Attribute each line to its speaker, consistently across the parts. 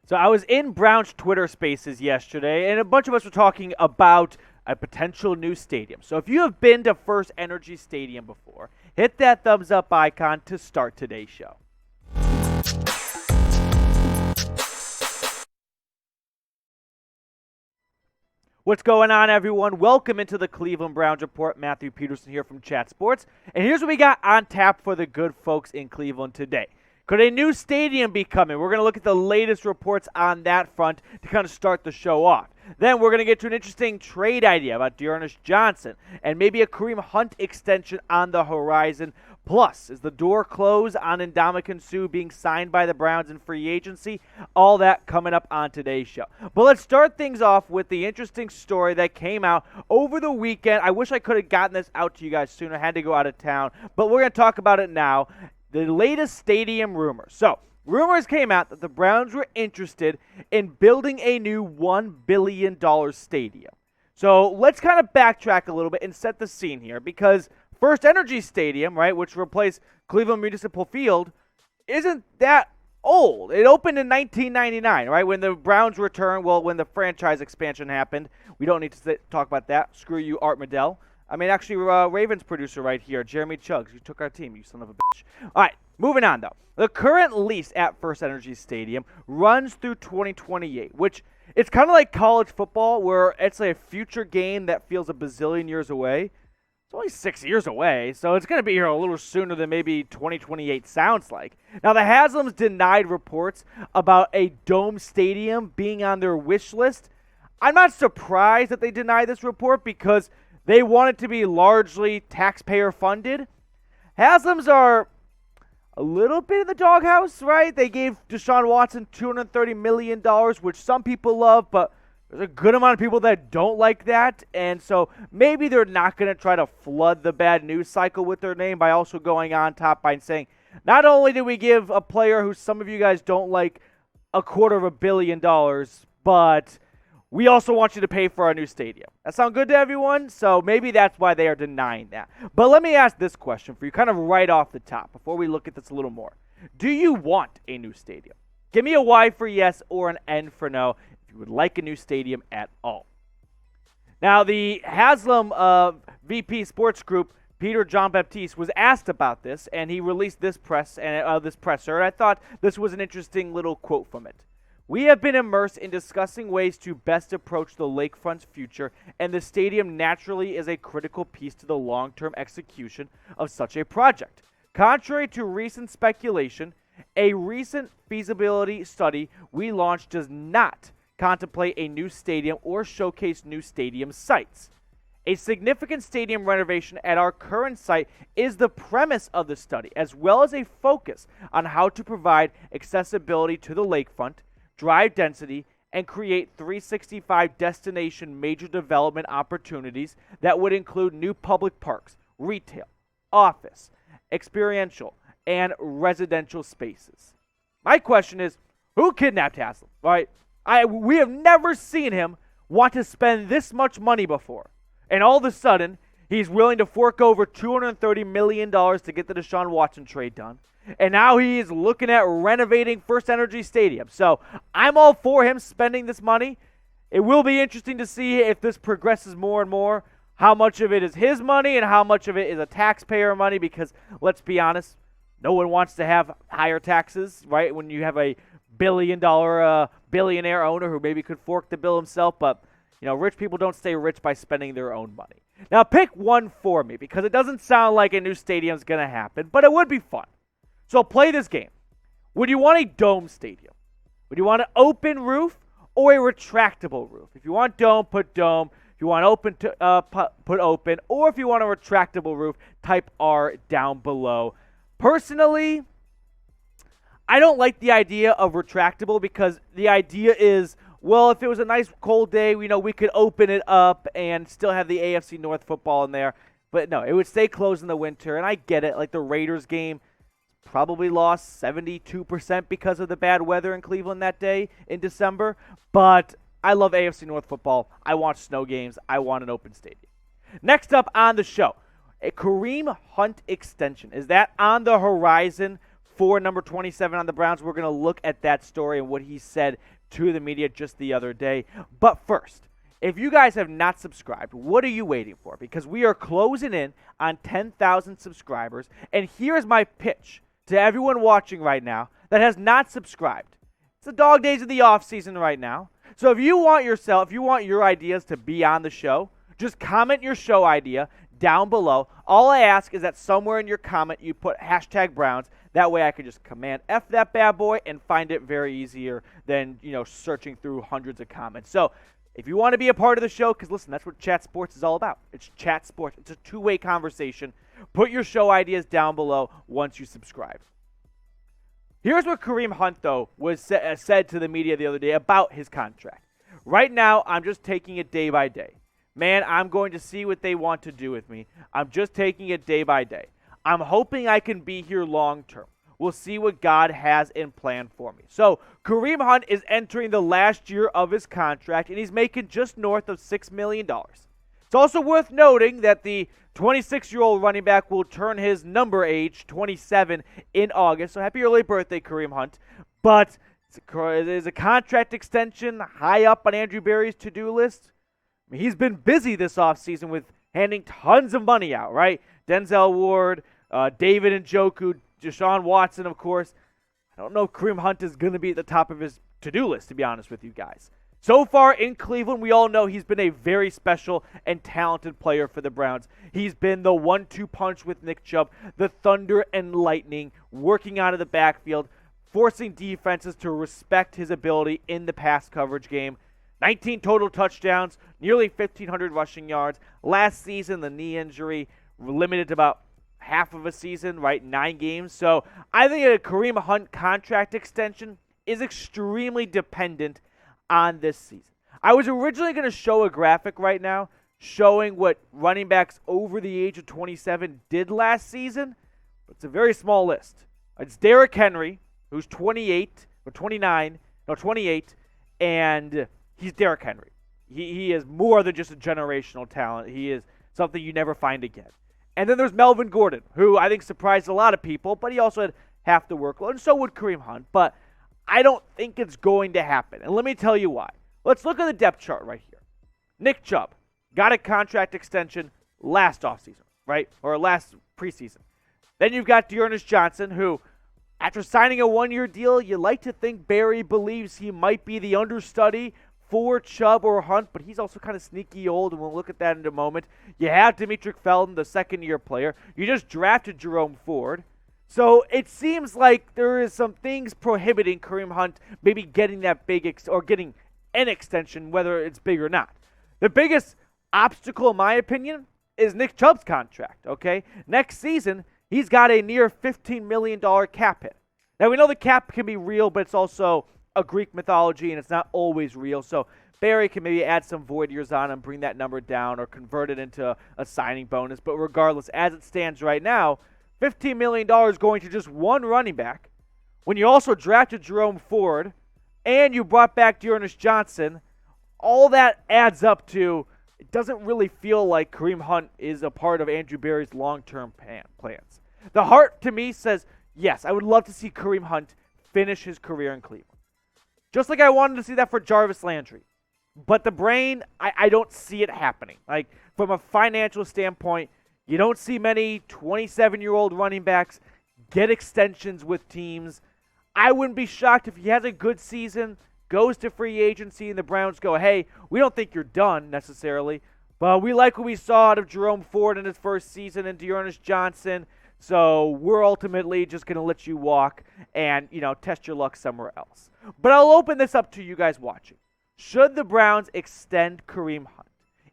Speaker 1: So I was in Brown's Twitter Spaces yesterday, and a bunch of us were talking about a potential new stadium. So if you have been to FirstEnergy Stadium before, hit that thumbs up icon to start today's show. What's going on, everyone? Welcome into the Cleveland Browns Report. Matthew Peterson here from Chat Sports. And here's what we got on tap for the good folks in Cleveland today. Could a new stadium be coming? We're going to look at the latest reports on that front to kind of start the show off. Then we're going to get to an interesting trade idea about D'Ernest Johnson and maybe a Kareem Hunt extension on the horizon. Plus, is the door closed on Ndamukong Suh being signed by the Browns in free agency? All that coming up on today's show. But let's start things off with the interesting story that came out over the weekend. I wish I could have gotten this out to you guys sooner. I had to go out of town. But we're going to talk about it now. The latest stadium rumors. So, rumors came out that the Browns were interested in building a new $1 billion stadium. So, let's kind of backtrack a little bit and set the scene here because FirstEnergy Stadium, right, which replaced Cleveland Municipal Field, isn't that old. It opened in 1999, right, when the Browns returned, when the franchise expansion happened. We don't need to talk about that. Screw you, Art Medell. I mean, actually, Ravens producer right here, Jeremy Chuggs. You took our team, you son of a bitch. All right, moving on, though. The current lease at FirstEnergy Stadium runs through 2028, which it's kind of like college football where it's a future game that feels a bazillion years away. It's only 6 years away, so it's going to be here a little sooner than maybe 2028 sounds like. Now, the Haslams denied reports about a dome stadium being on their wish list. I'm not surprised that they denied this report because they want it to be largely taxpayer funded. Haslams are a little bit in the doghouse, right? They gave Deshaun Watson $230 million, which some people love, but there's a good amount of people that don't like that. And so maybe they're not going to try to flood the bad news cycle with their name by also going on top by saying, not only did we give a player who some of you guys don't like $250 million, but we also want you to pay for our new stadium. That sound good to everyone? So maybe that's why they are denying that. But let me ask this question for you kind of right off the top before we look at this a little more. Do you want a new stadium? Give me a Y for yes or an N for no if you would like a new stadium at all. Now, the Haslam VP Sports Group, Peter Jean-Baptiste, was asked about this, and he released this presser, and I thought this was an interesting little quote from it. We have been immersed in discussing ways to best approach the lakefront's future, and the stadium naturally is a critical piece to the long-term execution of such a project. Contrary to recent speculation, a recent feasibility study we launched does not contemplate a new stadium or showcase new stadium sites. A significant stadium renovation at our current site is the premise of the study, as well as a focus on how to provide accessibility to the lakefront, drive density, and create 365 destination major development opportunities that would include new public parks, retail, office, experiential, and residential spaces. My question is, who kidnapped Haslam? Right? We have never seen him want to spend this much money before. And all of a sudden, he's willing to fork over $230 million to get the Deshaun Watson trade done. And now he is looking at renovating FirstEnergy Stadium. So I'm all for him spending this money. It will be interesting to see if this progresses more and more, how much of it is his money and how much of it is a taxpayer money, because let's be honest, no one wants to have higher taxes, right, when you have a billionaire owner who maybe could fork the bill himself. But, you know, rich people don't stay rich by spending their own money. Now pick one for me, because it doesn't sound like a new stadium is going to happen, but it would be fun. So play this game. Would you want a dome stadium? Would you want an open roof or a retractable roof? If you want dome, put dome. If you want open, put open. Or if you want a retractable roof, type R down below. Personally, I don't like the idea of retractable because the idea is, well, if it was a nice cold day, we could open it up and still have the AFC North football in there. But no, it would stay closed in the winter, and I get it. Like the Raiders game, probably lost 72% because of the bad weather in Cleveland that day in December. But I love AFC North football. I want snow games. I want an open stadium. Next up on the show, a Kareem Hunt extension. Is that on the horizon for number 27 on the Browns? We're going to look at that story and what he said to the media just the other day. But first, if you guys have not subscribed, what are you waiting for? Because we are closing in on 10,000 subscribers. And here's my pitch to everyone watching right now that has not subscribed. It's the dog days of the off season right now. So if you want your ideas to be on the show, just comment your show idea down below. All I ask is that somewhere in your comment you put #Browns. That way I can just command F that bad boy and find it very easier than, searching through hundreds of comments. So if you want to be a part of the show, because listen, that's what Chat Sports is all about. It's Chat Sports. It's a two-way conversation. Put your show ideas down below once you subscribe. Here's what Kareem Hunt, though, was said to the media the other day about his contract. Right now, I'm just taking it day by day. Man, I'm going to see what they want to do with me. I'm just taking it day by day. I'm hoping I can be here long term. We'll see what God has in plan for me. So, Kareem Hunt is entering the last year of his contract, and he's making just north of $6 million. It's also worth noting that the 26-year-old running back will turn his number age, 27, in August. So, happy early birthday, Kareem Hunt. But is a contract extension high up on Andrew Berry's to-do list? I mean, he's been busy this offseason with handing tons of money out, right? Denzel Ward, David Njoku, Deshaun Watson, of course. I don't know if Kareem Hunt is going to be at the top of his to-do list, to be honest with you guys. So far in Cleveland, we all know he's been a very special and talented player for the Browns. He's been the 1-2 punch with Nick Chubb, the thunder and lightning, working out of the backfield, forcing defenses to respect his ability in the pass coverage game. 19 total touchdowns, nearly 1,500 rushing yards. Last season, the knee injury limited to about half of a season, right? 9 games. So I think a Kareem Hunt contract extension is extremely dependent on this season. I was originally going to show a graphic right now showing what running backs over the age of 27 did last season, but it's a very small list. It's Derrick Henry, who's 28, and he's Derrick Henry. He is more than just a generational talent. He is something you never find again. And then there's Melvin Gordon, who I think surprised a lot of people, but he also had half the workload, and so would Kareem Hunt. But I don't think it's going to happen, and let me tell you why. Let's look at the depth chart right here. Nick Chubb got a contract extension last offseason, right, or last preseason. Then you've got D'Ernest Johnson, who, after signing a 1-year deal, you like to think Barry believes he might be the understudy for Chubb or Hunt, but he's also kind of sneaky old, and we'll look at that in a moment. You have Demetric Felton, the second-year player. You just drafted Jerome Ford. So it seems like there is some things prohibiting Kareem Hunt maybe getting that big or getting an extension, whether it's big or not. The biggest obstacle, in my opinion, is Nick Chubb's contract, okay? Next season, he's got a near $15 million cap hit. Now, we know the cap can be real, but it's also a Greek mythology, and it's not always real. So Barry can maybe add some void years on and bring that number down or convert it into a signing bonus. But regardless, as it stands right now, $15 million going to just one running back. When you also drafted Jerome Ford and you brought back D'Ernest Johnson, all that adds up to, it doesn't really feel like Kareem Hunt is a part of Andrew Berry's long-term plans. The heart, to me, says, yes, I would love to see Kareem Hunt finish his career in Cleveland. Just like I wanted to see that for Jarvis Landry. But the brain, I don't see it happening. Like, from a financial standpoint, you don't see many 27-year-old running backs get extensions with teams. I wouldn't be shocked if he has a good season, goes to free agency, and the Browns go, hey, we don't think you're done necessarily, but we like what we saw out of Jerome Ford in his first season and D'Ernest Johnson, so we're ultimately just going to let you walk and, test your luck somewhere else. But I'll open this up to you guys watching. Should the Browns extend Kareem Hunt?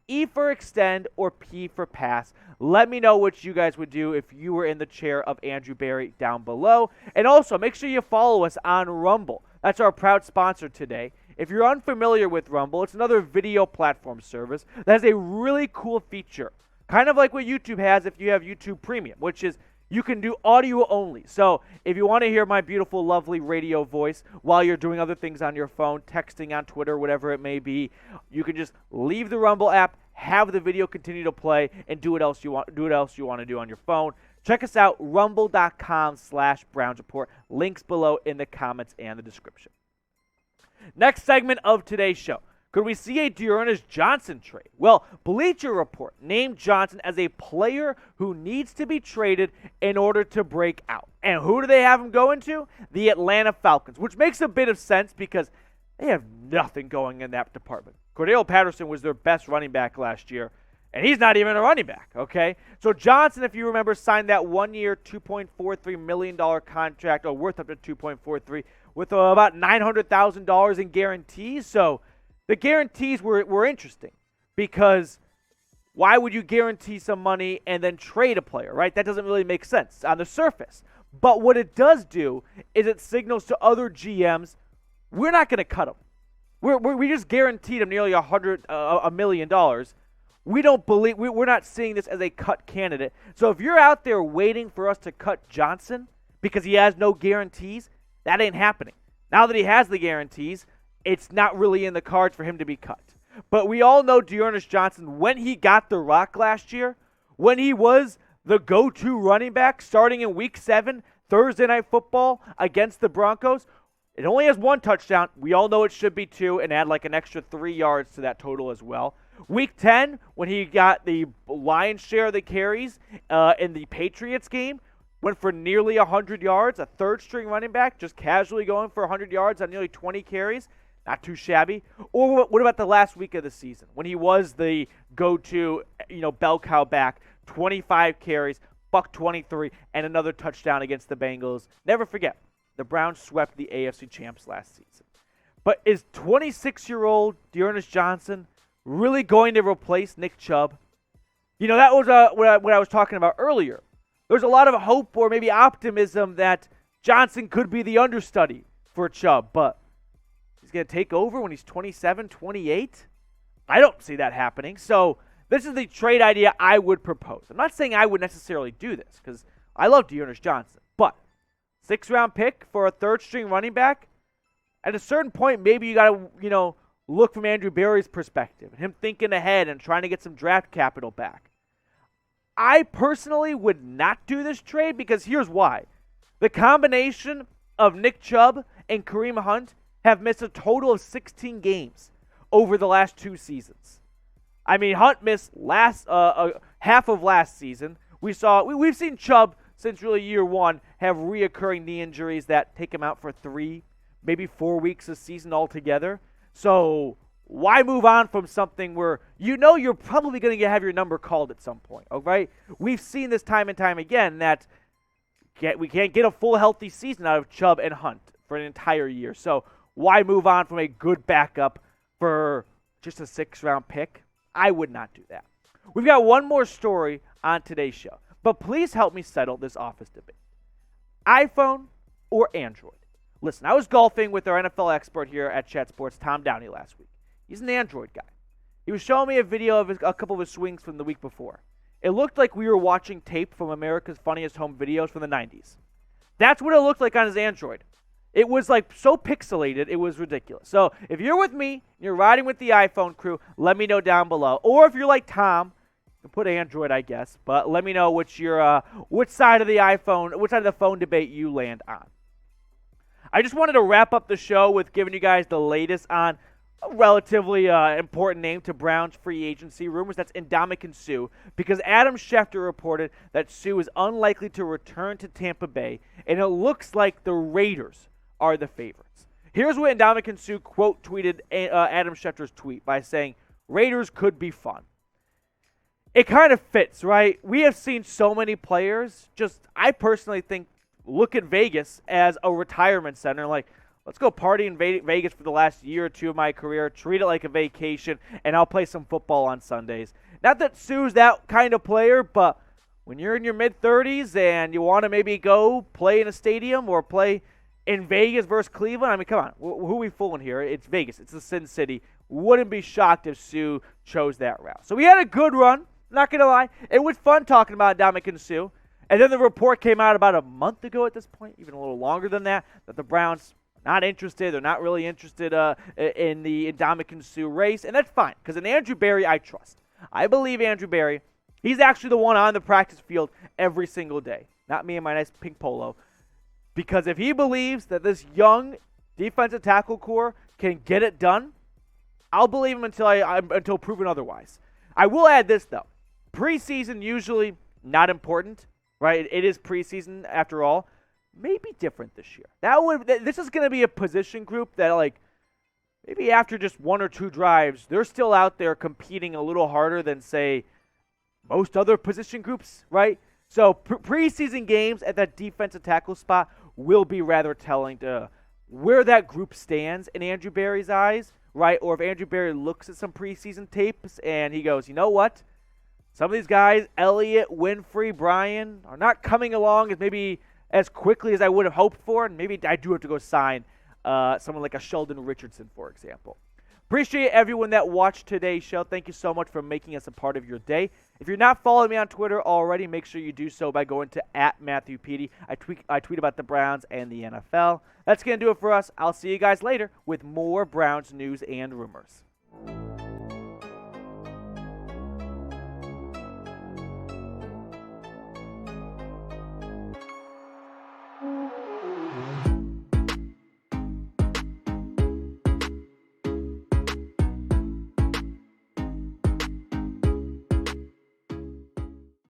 Speaker 1: E for extend or P for pass? Let me know what you guys would do if you were in the chair of Andrew Berry down below. And also, make sure you follow us on Rumble. That's our proud sponsor today. If you're unfamiliar with Rumble, it's another video platform service that has a really cool feature. Kind of like what YouTube has if you have YouTube Premium, which is you can do audio only. So if you want to hear my beautiful, lovely radio voice while you're doing other things on your phone, texting on Twitter, whatever it may be, you can just leave the Rumble app, have the video continue to play, and do what else you want to do on your phone. Check us out, rumble.com/Browns Report. Links below in the comments and the description. Next segment of today's show. Could we see a D'Ernest Johnson trade? Well, Bleacher Report named Johnson as a player who needs to be traded in order to break out. And who do they have him going to? The Atlanta Falcons, which makes a bit of sense because they have nothing going in that department. Cordell Patterson was their best running back last year, and he's not even a running back, okay? So Johnson, if you remember, signed that one-year $2.43 million contract, or worth up to $2.43, with about $900,000 in guarantees. So the guarantees were interesting because why would you guarantee some money and then trade a player, right? That doesn't really make sense on the surface. But what it does do is it signals to other GMs, we're not going to cut him. We just guaranteed him nearly $1 million. We don't believe we're not seeing this as a cut candidate. So if you're out there waiting for us to cut Johnson because he has no guarantees, that ain't happening. Now that he has the guarantees, it's not really in the cards for him to be cut. But we all know D'Ernest Johnson, when he got the rock last year, when he was the go-to running back starting in Week 7, Thursday Night Football against the Broncos, it only has 1 touchdown. We all know it should be 2 and add like an extra 3 yards to that total as well. Week 10, when he got the lion's share of the carries in the Patriots game, went for nearly 100 yards, a third-string running back, just casually going for 100 yards on nearly 20 carries. Not too shabby. Or what about the last week of the season when he was the go-to, bell cow back, 25 carries, $123, and another touchdown against the Bengals. Never forget, the Browns swept the AFC champs last season. But is 26-year-old D'Ernest Johnson really going to replace Nick Chubb? That was what I was talking about earlier. There's a lot of hope or maybe optimism that Johnson could be the understudy for Chubb, but he's going to take over when he's 27, 28? I don't see that happening. So this is the trade idea I would propose. I'm not saying I would necessarily do this because I love D'Ernest Johnson, but 6th-round pick for a third-string running back, at a certain point, maybe you got to, look from Andrew Berry's perspective and him thinking ahead and trying to get some draft capital back. I personally would not do this trade because here's why. The combination of Nick Chubb and Kareem Hunt have missed a total of 16 games over the last 2 seasons. I mean, Hunt missed half of last season. We've seen Chubb since really year 1 have reoccurring knee injuries that take him out for 3, maybe 4 weeks a season altogether. So why move on from something where you're probably going to have your number called at some point, all right? We've seen this time and time again that we can't get a full healthy season out of Chubb and Hunt for an entire year. So why move on from a good backup for just a 6th-round pick? I would not do that. We've got one more story on today's show, but please help me settle this office debate. iPhone or Android? Listen, I was golfing with our NFL expert here at Chat Sports, Tom Downey, last week. He's an Android guy. He was showing me a video of a couple of his swings from the week before. It looked like we were watching tape from America's Funniest Home Videos from the 90s. That's what it looked like on his Android. It was like so pixelated, it was ridiculous. So if you're with me, you're riding with the iPhone crew, let me know down below. Or if you're like Tom, you can put Android, I guess, but let me know which side of the phone debate you land on. I just wanted to wrap up the show with giving you guys the latest on a relatively important name to Browns free agency rumors. That's Ndamukong Suh, because Adam Schefter reported that Suh is unlikely to return to Tampa Bay, and it looks like the Raiders are the favorites. Here's what Ndamukong Suh quote tweeted Adam Schefter's tweet by saying, "Raiders could be fun." It kind of fits, right? We have seen so many players I personally think, look at Vegas as a retirement center. Like, let's go party in Vegas for the last year or 2 of my career, treat it like a vacation, and I'll play some football on Sundays. Not that Suh's that kind of player, but when you're in your mid-30s and you want to maybe go play in a stadium or play in Vegas versus Cleveland, I mean, come on. Who are we fooling here? It's Vegas. It's the Sin City. Wouldn't be shocked if Suh chose that route. So we had a good run. Not going to lie. It was fun talking about Ndamukong Suh. And then the report came out about a month ago at this point, even a little longer than that the Browns are not interested. They're not really interested in the Ndamukong Suh race. And that's fine, because in Andrew Berry, I trust. I believe Andrew Berry, he's actually the one on the practice field every single day. Not me in my nice pink polo. Because if he believes that this young defensive tackle core can get it done, I'll believe him until proven otherwise. I will add this, though. Preseason usually not important, right? It is preseason after all. Maybe different this year. This is going to be a position group that, like, maybe after just 1 or 2 drives, they're still out there competing a little harder than, say, most other position groups, right? So preseason games at that defensive tackle spot will be rather telling to where that group stands in Andrew Berry's eyes, right? Or if Andrew Berry looks at some preseason tapes and he goes, you know what? Some of these guys, Elliott, Winfrey, Bryan, are not coming along as quickly as I would have hoped for, and maybe I do have to go sign someone like a Sheldon Richardson, for example. Appreciate everyone that watched today's show. Thank you so much for making us a part of your day. If you're not following me on Twitter already, make sure you do so by going to @MatthewPeedy. I tweet about the Browns and the NFL. That's going to do it for us. I'll see you guys later with more Browns news and rumors.